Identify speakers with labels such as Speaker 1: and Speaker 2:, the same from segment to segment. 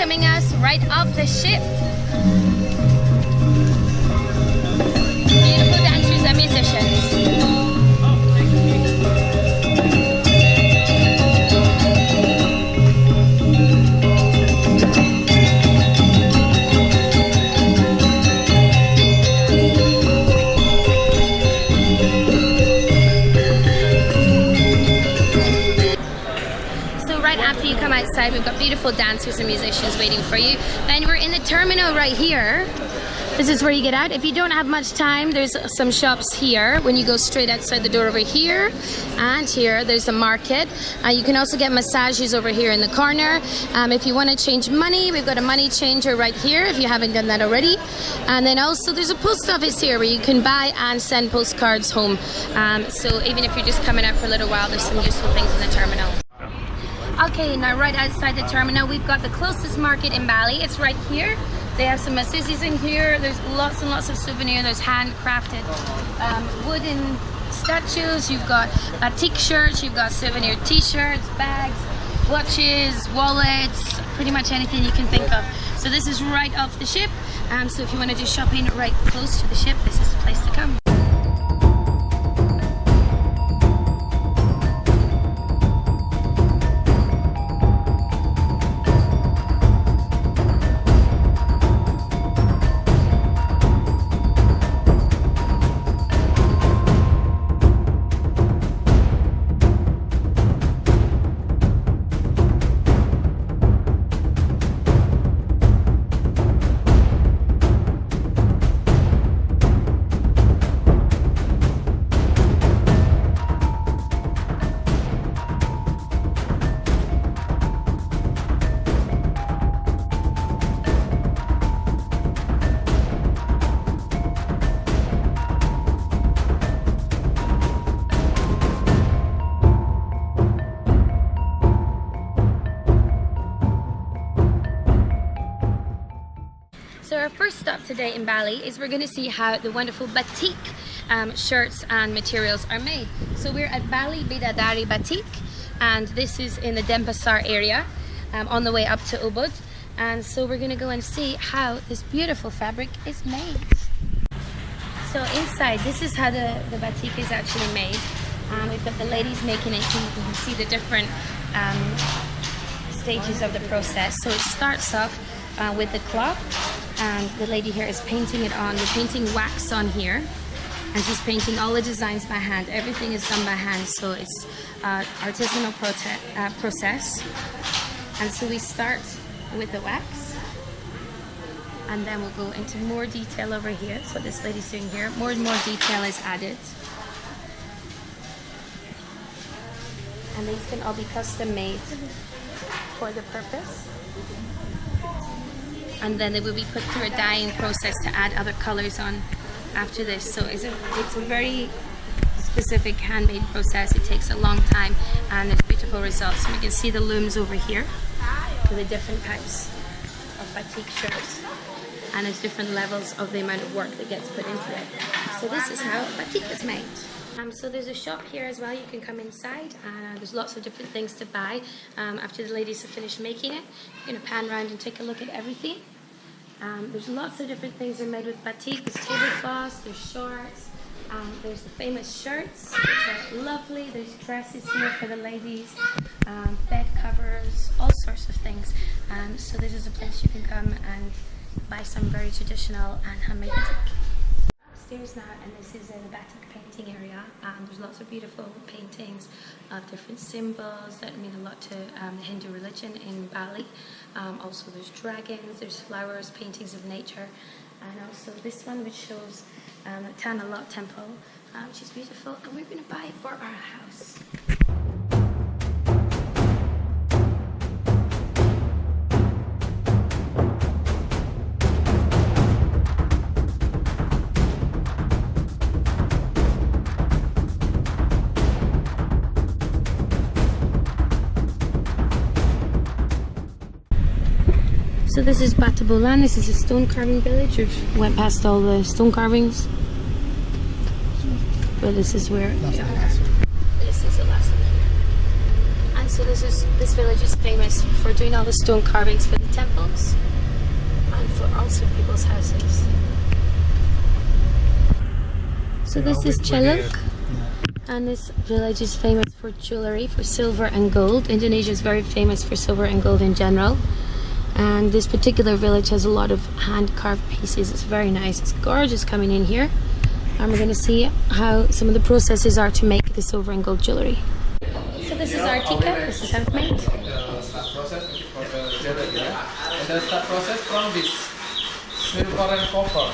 Speaker 1: welcoming us right off the ship. Beautiful dancers and musicians. Outside, we've got beautiful dancers and musicians waiting for you. And we're in the terminal right here. This is where you get out. If you don't have much time, there's some shops here. When you go straight outside the door over here and here, there's the market. You can also get massages over here in the corner. If you want to change money, we've got a money changer right here if you haven't done that already. And then also there's a post office here where you can buy and send postcards home. So even if you're just coming out for a little while, there's some useful things in the terminal. Okay, now right outside the terminal, we've got the closest market in Bali. It's right here. They have some massages in here. There's lots and lots of souvenirs. There's handcrafted wooden statues. You've got batik shirts. You've got souvenir t-shirts, bags, watches, wallets, pretty much anything you can think of. So this is right off the ship. So if you want to do shopping right close to the ship, this is the place to come. So our first stop today in Bali is we're going to see how the wonderful batik shirts and materials are made. So we're at Bali Bidadari Batik, and this is in the Denpasar area on the way up to Ubud. And so we're going to go and see how this beautiful fabric is made. So inside, this is how the batik is actually made. We've got the ladies making it. You can see the different stages of the process. So it starts off with the cloth, and the lady here is painting it on. We're painting wax on here, and she's painting all the designs by hand. Everything is done by hand, so it's artisanal process. And so we start with the wax, and then we'll go into more detail over here. That's what this lady's doing here. More and more detail is added. And these can all be custom made for the purpose. And then they will be put through a dyeing process to add other colors on after this. So it's a very specific handmade process. It takes a long time, and there's beautiful results. So we can see the looms over here for the different types of batik shirts, and there's different levels of the amount of work that gets put into it. So this is how batik is made. So there's a shop here as well. You can come inside, and there's lots of different things to buy. After the ladies have finished making it, you're going to pan around and take a look at everything. There's lots of different things that are made with batik. There's tablecloths, there's shorts, there's the famous shirts, which are lovely. There's dresses here for the ladies, bed covers, all sorts of things. So this is a place you can come and buy some very traditional and handmade batik. Upstairs now, and this is the batik painting area. There's lots of beautiful paintings of different symbols that mean a lot to the Hindu religion in Bali. Also there's dragons, there's flowers, paintings of nature, and also this one which shows the Tirta Temple, which is beautiful, and we're going to buy it for our house. So this is Batabulan. This is a stone carving village. We went past all the stone carvings, but this is where this is the last one. And so So this village is famous for doing all the stone carvings for the temples and for also people's houses. So this is Celuk, and this village is famous for jewelry, for silver and gold. Indonesia is very famous for silver and gold in general. And this particular village has a lot of hand-carved pieces. It's very nice. It's gorgeous coming in here. And we're going to see how some of the processes are to make the silver and gold jewelry. So this is our tika. This is handmade.
Speaker 2: Start process for the jewelry. And the start process from this silver and copper.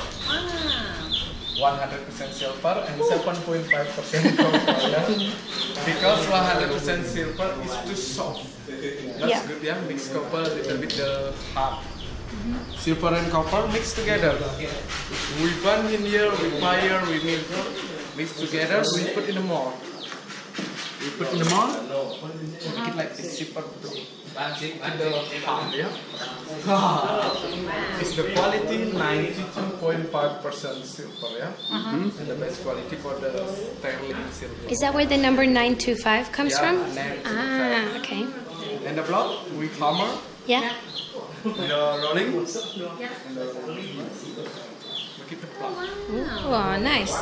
Speaker 2: 100% silver and 7.5% copper. Because 100% silver is too soft. That's good, yeah. Mix copper a little bit hard. Silver and copper mix together. We burn in here with fire, we mix together, we put in the mold. We put in the mold, make it like this silver in the palm, yeah. It's the quality 92.5% silver, yeah. And the best quality for the sterling silver.
Speaker 1: Is that where the number 925 comes from?
Speaker 2: 925.
Speaker 1: Ah, okay.
Speaker 2: And the block, we hammer.
Speaker 1: Yeah.
Speaker 2: We are rolling. Yeah. And we keep the block.
Speaker 1: Oh, nice.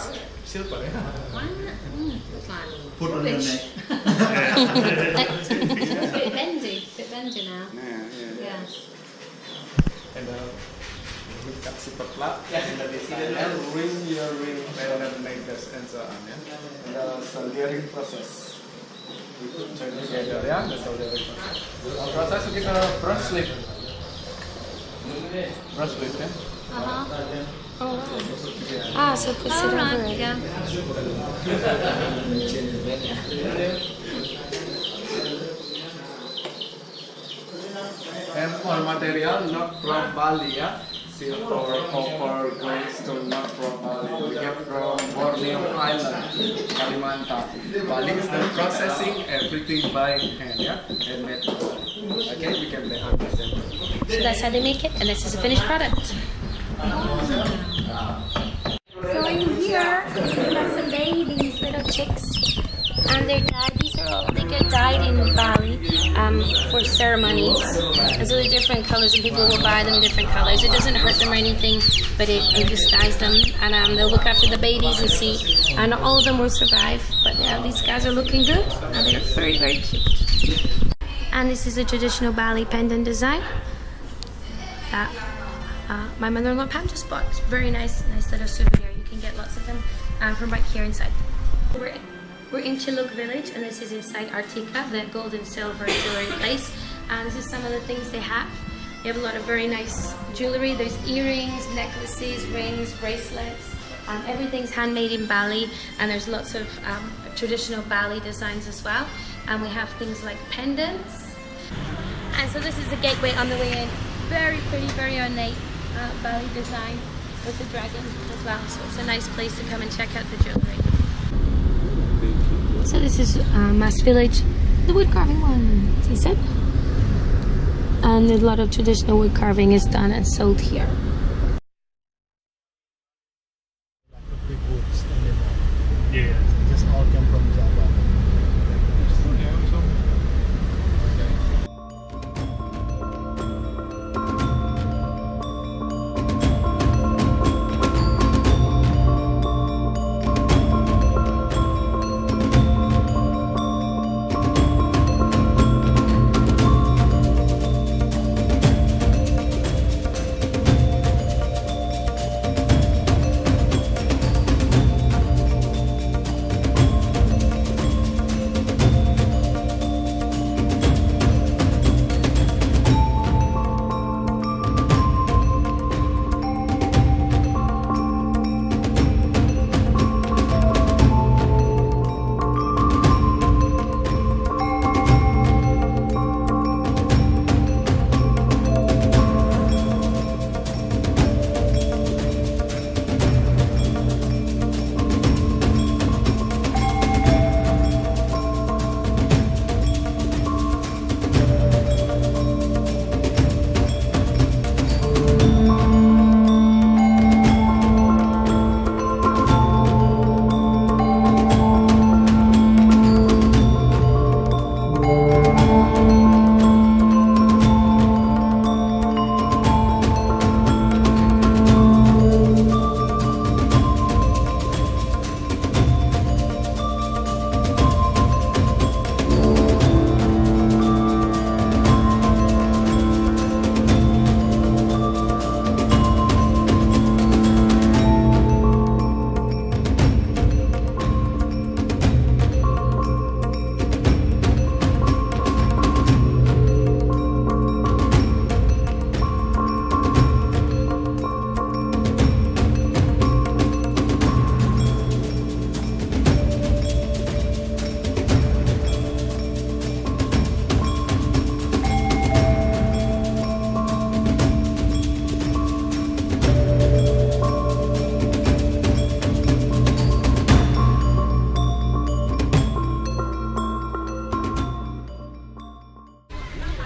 Speaker 2: Silver, yeah.
Speaker 3: Put on your neck.
Speaker 4: It's a bit bendy now. Yeah.
Speaker 2: And we cut silver plug. And the design, ring your ring, pendant, necklace, and so on. Yeah. And the soldering process. We put together, yeah. The soldering process. The process we get a bracelet. Bracelet, yeah.
Speaker 1: Oh, wow. Ah, so it puts it over it.
Speaker 4: Yeah.
Speaker 2: And for material, not from Bali, yeah. Silver, copper, gold, stone, not from Bali. We get from Borneo Island, Kalimantan. Bali is the processing, everything by hand, yeah. Handmade. Okay, we can make 100%.
Speaker 1: So that's how they make it, and this is a finished product. So in here, we have some babies, little chicks, and they're dyed. These are all, they get dyed in Bali for ceremonies. And so they're different colors, and people will buy them different colors. It doesn't hurt them or anything, but it just dyes them. And they'll look after the babies and see, and all of them will survive. But yeah, these guys are looking good, and they're very, very cute. And this is a traditional Bali pendant design that my mother-in-law Pam just bought. It's very nice little souvenir. You can get lots of them from back here inside. We're in Celuk village, and this is inside our tika, the gold and silver jewelry place. And this is some of the things they have. They have a lot of very nice jewelry. There's earrings, necklaces, rings, bracelets. Everything's handmade in Bali, and there's lots of traditional Bali designs as well. And we have things like pendants. And so this is the gateway on the way in. Very pretty, very ornate Bali design with the dragon as well. So it's a nice place to come and check out the jewelry. So this is Mas Village, the wood carving one, as I said. And a lot of traditional wood carving is done and sold here.
Speaker 3: Big woods anymore. Yeah, just all come from Java.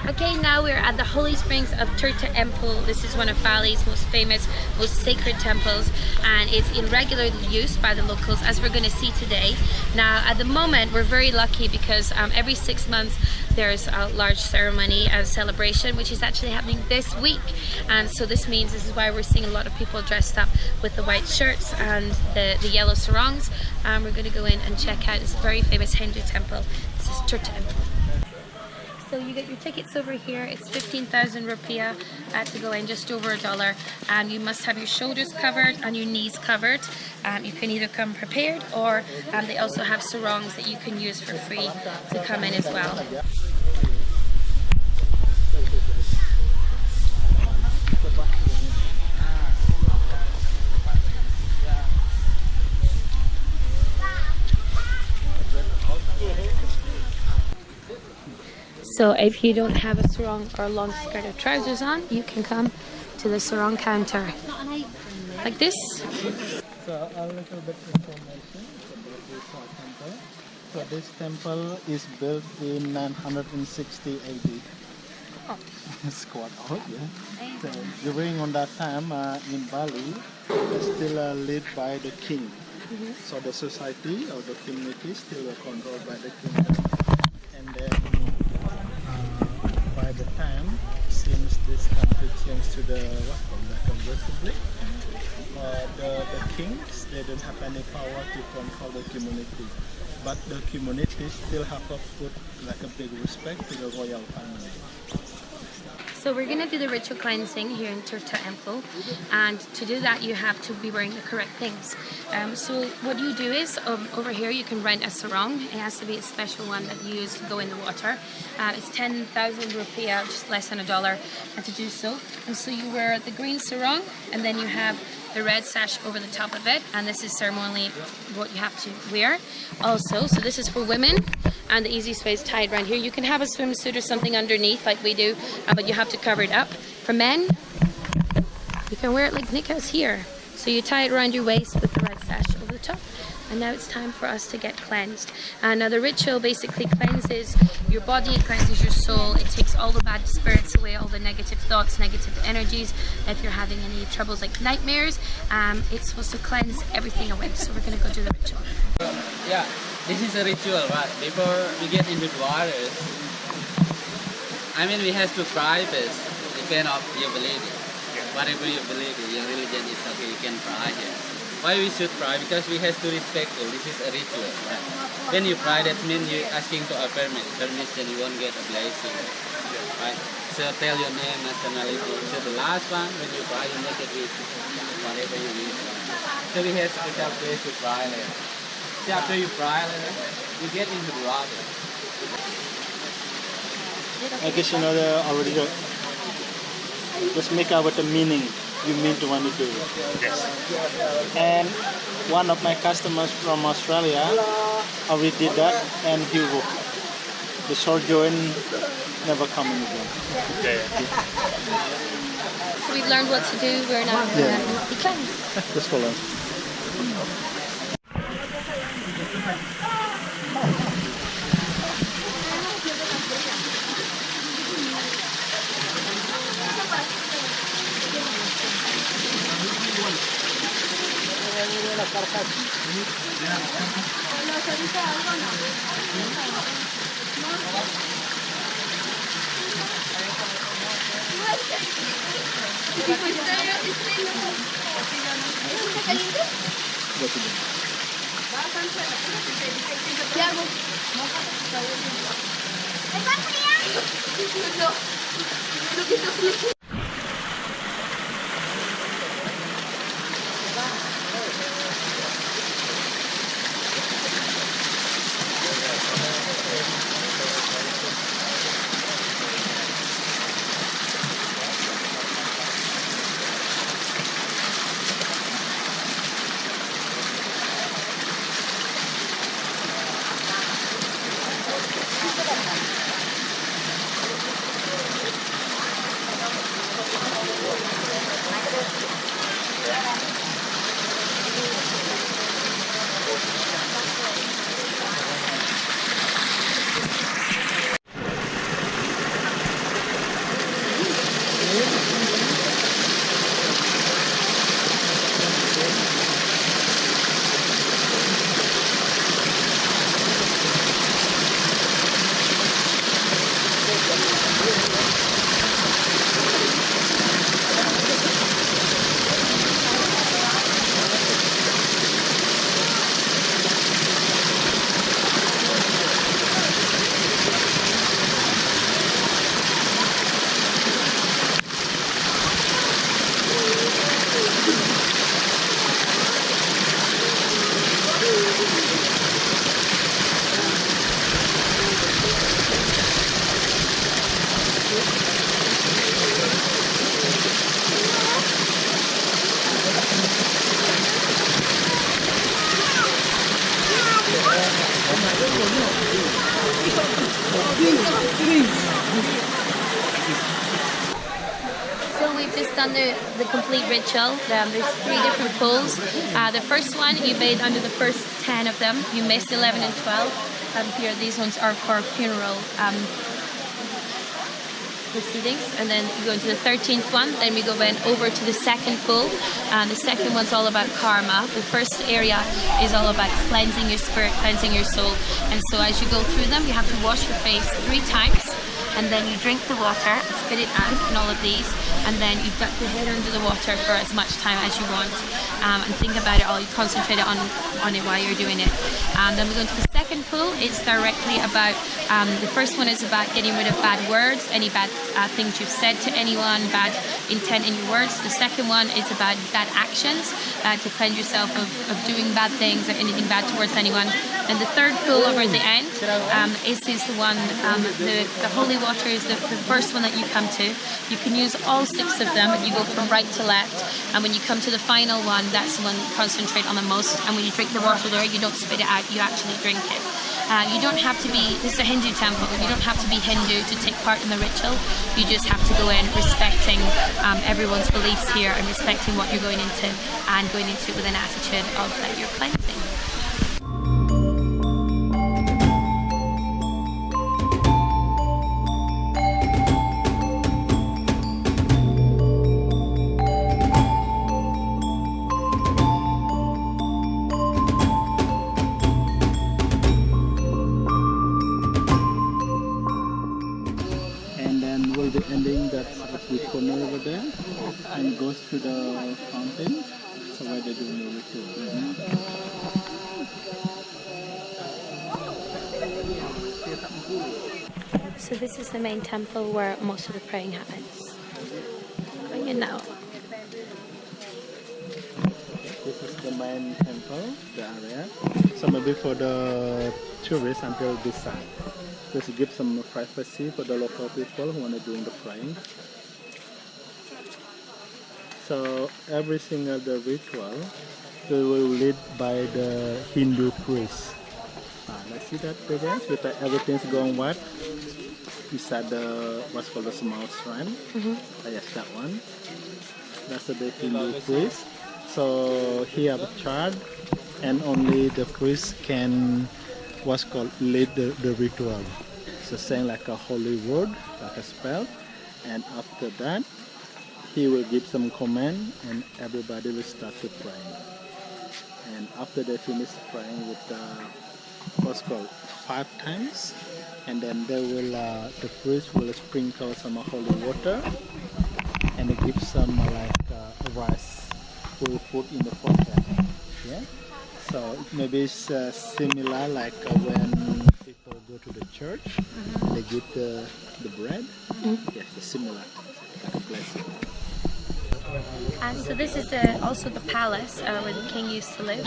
Speaker 1: Okay, now we're at the holy springs of Tirta Empul. This is one of Bali's most famous, most sacred temples, and it's in regular use by the locals, as we're going to see today. Now, at the moment, we're very lucky because every 6 months there's a large ceremony and celebration, which is actually happening this week. And so this is why we're seeing a lot of people dressed up with the white shirts and the yellow sarongs. We're going to go in and check out this very famous Hindu temple. This is Tirta Empul. So you get your tickets over here. It's 15,000 rupiah to go in, just over $1. You must have your shoulders covered and your knees covered. You can either come prepared, or they also have sarongs that you can use for free to come in as well. So if you don't have a sarong or a long skirt or trousers on, you can come to the sarong counter like this.
Speaker 3: So a little bit information about this temple. So this temple is built in 960 AD.
Speaker 1: Oh.
Speaker 3: It's quite old, yeah. So during on that time in Bali, it's still led by the king. So the society or the community still controlled by the king. And then by the time, since this country changed to the republic, the kings, they don't have any power to control the community, but the community still have to put like a big respect to the royal family.
Speaker 1: So we're going to do the ritual cleansing here in Tirta Empul, and to do that you have to be wearing the correct things. So what you do is, over here you can rent a sarong. It has to be a special one that you use to go in the water. It's 10,000 rupiah, just less than $1, to do so. And so you wear the green sarong, and then you have the red sash over the top of it, and this is ceremonially what you have to wear. Also, so this is for women, and the easiest way is tied around here. You can have a swimsuit or something underneath like we do, but you have to cover it up. For men, you can wear it like Nick has here. So you tie it around your waist with the red sash over the top. And now it's time for us to get cleansed. Now the ritual basically cleanses your body, it cleanses your soul, it takes all the bad spirits away, all the negative thoughts, negative energies. If you're having any troubles like nightmares, it's supposed to cleanse everything away. So we're going to go do the ritual.
Speaker 5: Yeah, this is a ritual, right? Before we get into the water, we have to try this, depend on your belief. Whatever you believe in, your religion is okay, you can try here. Why we should try? Because we have to respect it. This is a ritual, right? When you try, that means you're asking to a permission, you won't get a blessing, right? So tell your name, nationality. So the last one, when you try, you make it with whatever you wish. So we have special place to try it. So after you try it, you get into the water.
Speaker 3: I guess you know already. Just make out what the meaning you mean to want to do.
Speaker 2: Yes.
Speaker 3: And one of my customers from Australia already did that, and he will. The sojourn never coming again.
Speaker 2: Yeah.
Speaker 1: So we've learned what to do, we're now going to be cleansed.
Speaker 3: Just follow.
Speaker 1: done the complete ritual. There's 3 different pools. The first one, you bathe under the first 10 of them. You missed 11 and 12. Here, these ones are for funeral proceedings, and then you go into the 13th one. Then we go over to the second pool, and the second one's all about karma. The first area is all about cleansing your spirit, cleansing your soul, and so as you go through them, you have to wash your face 3 times, and then you drink the water, spit it out in all of these, and then you duck your head under the water for as much time as you want, and think about it all. You concentrate on it while you're doing it. Then we go into the second pool. It's directly about, the first one is about getting rid of bad words, any bad things you've said to anyone, bad intent in your words. The second one is about bad actions, to cleanse yourself of doing bad things or anything bad towards anyone. And the third pool over at the end is the one, the holy water is the first one that you come to. You can use all 6 of them, you go from right to left, and when you come to the final one, that's the one you concentrate on the most. And when you drink the water there, you don't spit it out, you actually drink it. You don't have to be, this is a Hindu temple, you don't have to be Hindu to take part in the ritual. You just have to go in respecting everyone's beliefs here and respecting what you're going into, and going into it with an attitude of that you're cleansing.
Speaker 3: The ending that's the corner over there, and goes to the fountain, so where they do the ritual.
Speaker 1: So this is the main temple where most of the praying happens. Going in now.
Speaker 3: This is the main temple, the area. So maybe for the tourists until this side. Just to give some privacy for the local people who want to do the praying. So every single the ritual, they will lead by the Hindu priest. Let's see that again. With everything's going right. Beside the what's called the small shrine. Yes, that one. That's the Hindu priest. So he have a charge, and only the priest can what's called lead the ritual. So saying like a holy word, like a spell, and after that he will give some command and everybody will start to pray. And after they finish praying with what's called 5 times, and then they will the priest will sprinkle some holy water and give some rice will put in the forehead. Yeah. So maybe it's similar like when people go to the church, they give the bread. Yes, it's similar, like a blessing.
Speaker 1: And so this is also the palace where the king used to live.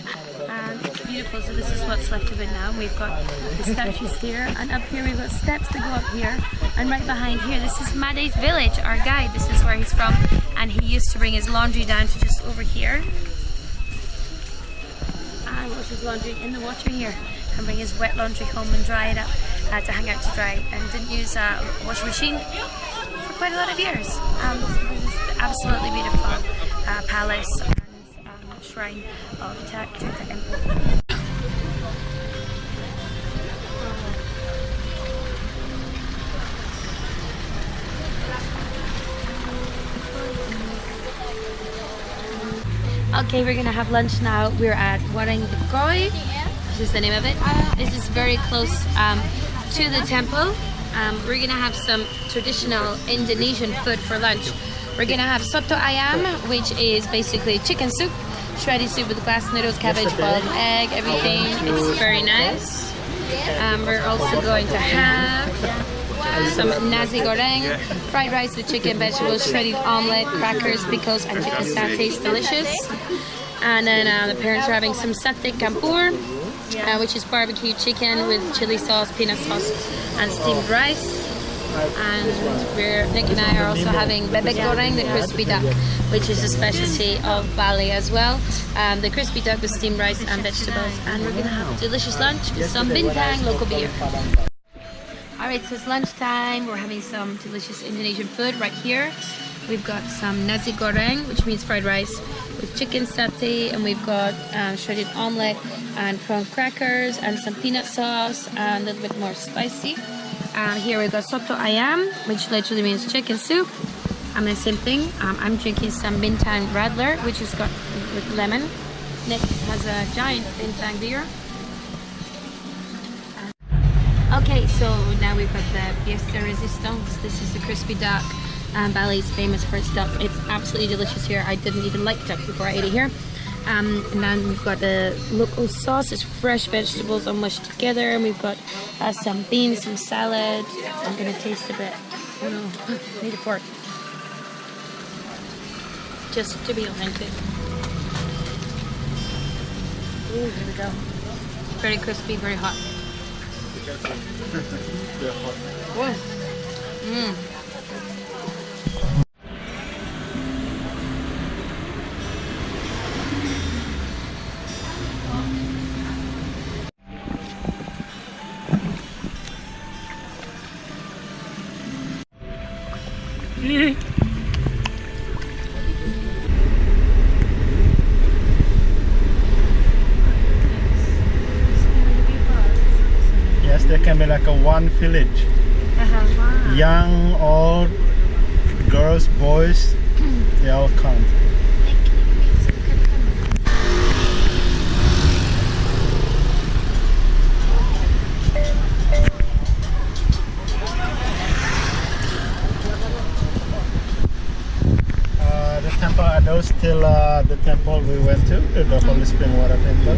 Speaker 1: And it's beautiful. So this is what's left of it now. We've got the statues here, and up here we've got steps that go up here. And right behind here, this is Made's village, our guide. This is where he's from, and he used to bring his laundry down to just over here. And wash his laundry in the water here, and bring his wet laundry home and dry it up to hang out to dry, and didn't use a washing machine for quite a lot of years. This is absolutely beautiful palace and shrine of Tirta Empul. Okay, we're gonna have lunch now. We're at Wareng Bekoi. This is the name of it. This is very close to the temple. We're gonna have some traditional Indonesian food for lunch. We're gonna have soto ayam, which is basically chicken soup, shredded soup with glass noodles, cabbage, boiled egg, everything. It's very nice. We're also going to have some nasi goreng, fried rice with chicken, vegetables, shredded omelette, crackers, pickles, and chicken satay. It's delicious. And then the parents are having some satay campur, which is barbecue chicken with chili sauce, peanut sauce, and steamed rice. And Nick and I are also having bebek goreng, the crispy duck, which is a specialty of Bali as well. The crispy duck with steamed rice and vegetables. And we're going to have a delicious lunch with some bintang, local beer. Alright, so it's lunchtime. We're having some delicious Indonesian food right here. We've got some nasi goreng, which means fried rice, with chicken satay, and we've got shredded omelette and prawn crackers and some peanut sauce and a little bit more spicy. Here we've got soto ayam, which literally means chicken soup. And the same thing, I'm drinking some bintang radler, which is got with lemon. Nick has a giant bintang beer. Okay, so now we've got the pièce de résistance. This is the crispy duck. Bali's famous for its duck. It's absolutely delicious here. I didn't even like duck before I ate it here. And then we've got the local sauce. It's fresh vegetables all mushed together. And we've got some beans, some salad. I'm gonna taste a bit. Oh no, need a fork. Just to be authentic. Ooh, here we go. Very crispy, very hot. Whoa. Mmm.
Speaker 3: Yes, there can be like a one village.
Speaker 1: Wow.
Speaker 3: Young, old, girls, boys, they all come. The temple, are those still the temple we went to, the Holy Spring Water Temple?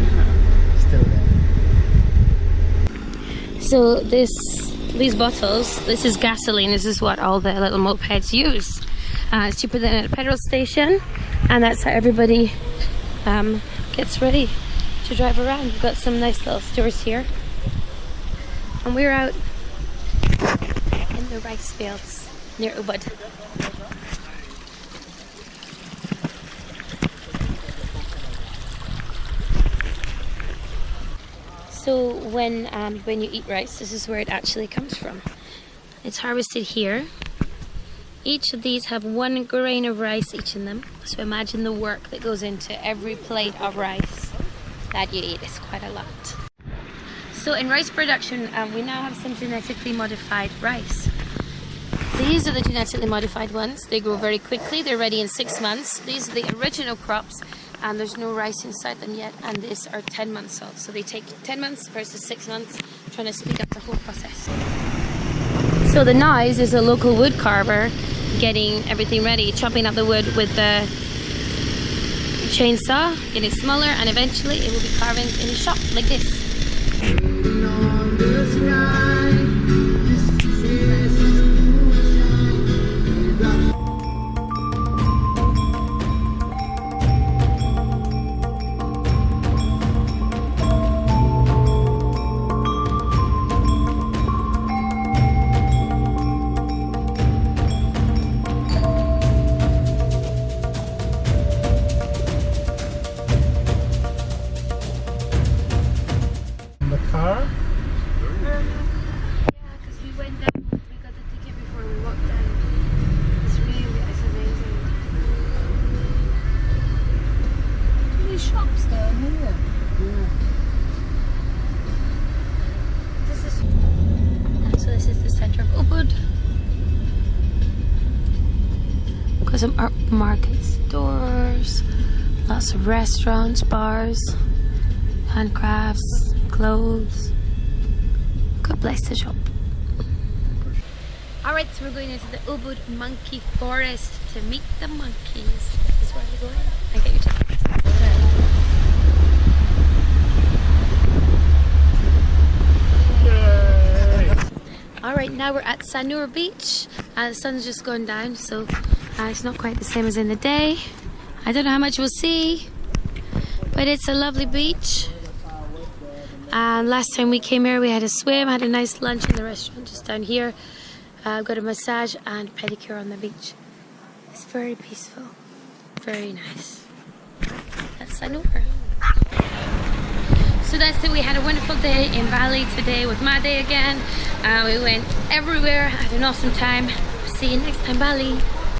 Speaker 3: Still there.
Speaker 1: So these bottles, this is gasoline. This is what all the little mopeds use. It's cheaper than at a petrol station, and that's how everybody gets ready to drive around. We've got some nice little stores here, and we're out in the rice fields near Ubud. So when you eat rice, this is where it actually comes from. It's harvested here. Each of these have 1 grain of rice each in them. So imagine the work that goes into every plate of rice that you eat. It's quite a lot. So in rice production, we now have some genetically modified rice. These are the genetically modified ones. They grow very quickly. They're ready in 6 months. These are the original crops, and there's no rice inside them yet, and these are 10 months old. So they take 10 months versus 6 months, trying to speed up the whole process. So the noise is a local wood carver getting everything ready, chopping up the wood with the chainsaw, getting smaller, and eventually it will be carvings in a shop like this. This is the center of Ubud. We've got some art market stores, lots of restaurants, bars, handcrafts, clothes. Good place to shop. Alright, so we're going into the Ubud monkey forest to meet the monkeys. This is where we're going. I get your ticket. Alright, now we're at Sanur Beach. The sun's just gone down, so it's not quite the same as in the day. I don't know how much we'll see, but it's a lovely beach. Last time we came here, we had a swim, had a nice lunch in the restaurant just down here. Got a massage and pedicure on the beach. It's very peaceful, very nice. That's Sanur. So that's it. We had a wonderful day in Bali today with my day again. We went everywhere, had an awesome time. See you next time, Bali.